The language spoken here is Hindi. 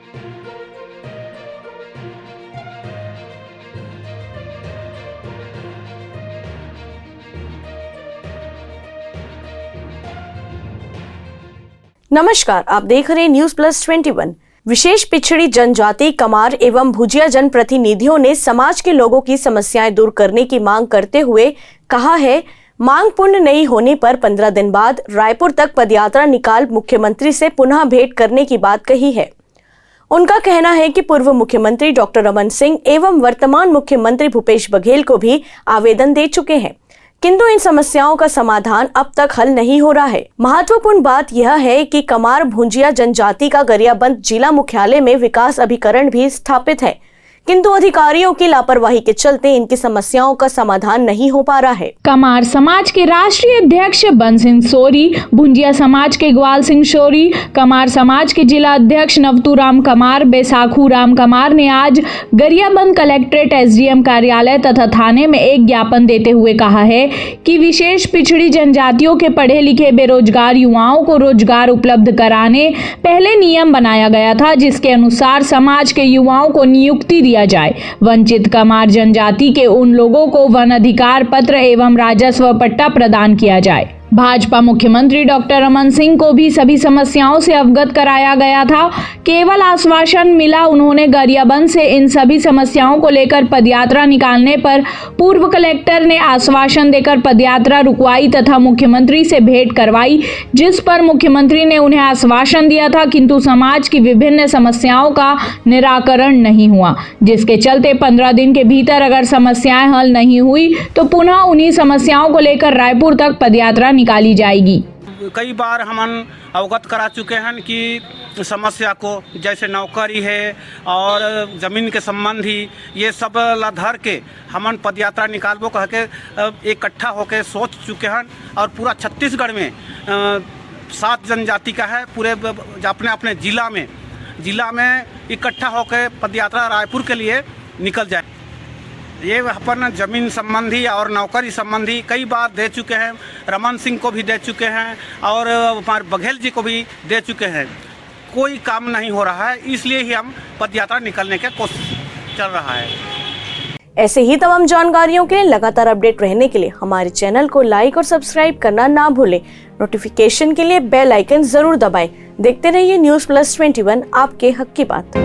नमस्कार, आप देख रहे हैं न्यूज प्लस 21। विशेष पिछड़ी जनजाति कमार एवं भुजिया जन प्रतिनिधियों ने समाज के लोगों की समस्याएं दूर करने की मांग करते हुए कहा है, मांग पूर्ण नहीं होने पर 15 दिन बाद रायपुर तक पदयात्रा निकाल मुख्यमंत्री से पुनः भेंट करने की बात कही है। उनका कहना है कि पूर्व मुख्यमंत्री डॉक्टर रमन सिंह एवं वर्तमान मुख्यमंत्री भूपेश बघेल को भी आवेदन दे चुके हैं, किंतु इन समस्याओं का समाधान अब तक हल नहीं हो रहा है। महत्वपूर्ण बात यह है कि कमार भुजिया जनजाति का गरियाबंद जिला मुख्यालय में विकास अभिकरण भी स्थापित है, किंतु अधिकारियों की लापरवाही के चलते इनकी समस्याओं का समाधान नहीं हो पा रहा है। कमार समाज के राष्ट्रीय अध्यक्ष बंस सिंह सोरी, भुजिया समाज के ग्वाल सिंह सोरी, कमार समाज के जिला अध्यक्ष नवतू राम कमार, बैसाखू राम कमार ने आज गरियाबंद कलेक्ट्रेट एसडीएम कार्यालय तथा थाने में एक ज्ञापन देते हुए कहा है कि विशेष पिछड़ी जनजातियों के पढ़े लिखे बेरोजगार युवाओं को रोजगार उपलब्ध कराने पहले नियम बनाया गया था, जिसके अनुसार समाज के युवाओं को नियुक्ति दिया जाए। वंचित कमार जनजाति के उन लोगों को वन अधिकार पत्र एवं राजस्व पट्टा प्रदान किया जाए। भाजपा मुख्यमंत्री डॉक्टर रमन सिंह को भी सभी समस्याओं से अवगत कराया गया था, केवल आश्वासन मिला। उन्होंने गरियाबंद से इन सभी समस्याओं को लेकर पदयात्रा निकालने पर पूर्व कलेक्टर ने आश्वासन देकर पदयात्रा रुकवाई तथा मुख्यमंत्री से भेंट करवाई, जिस पर मुख्यमंत्री ने उन्हें आश्वासन दिया था, किंतु समाज की विभिन्न समस्याओं का निराकरण नहीं हुआ, जिसके चलते 15 दिन के भीतर अगर समस्याएं हल नहीं हुई तो पुनः उन्हीं समस्याओं को लेकर रायपुर तक पदयात्रा निकाली जाएगी। कई बार हम अवगत करा चुके हैं कि समस्या को, जैसे नौकरी है और ज़मीन के संबंधी, ये सब धर के हम पदयात्रा निकालबो कह के इकट्ठा होकर सोच चुके हैं। और पूरा छत्तीसगढ़ में 7 जनजाति का है, पूरे अपने अपने जिला में इकट्ठा होकर पदयात्रा रायपुर के लिए निकल जाए। ये अपन ज़मीन संबंधी और नौकरी संबंधी कई बार दे चुके हैं, रमन सिंह को भी दे चुके हैं और हमारे बघेल जी को भी दे चुके हैं, कोई काम नहीं हो रहा है। इसलिए ही हम पदयात्रा निकलने की कोशिश चल रहा है। ऐसे ही तमाम जानकारियों के लिए लगातार अपडेट रहने के लिए हमारे चैनल को लाइक और सब्सक्राइब करना ना भूलें। नोटिफिकेशन के लिए बेल आइकन जरूर दबाएं। देखते रहिए न्यूज प्लस 21, आपके हक की बात।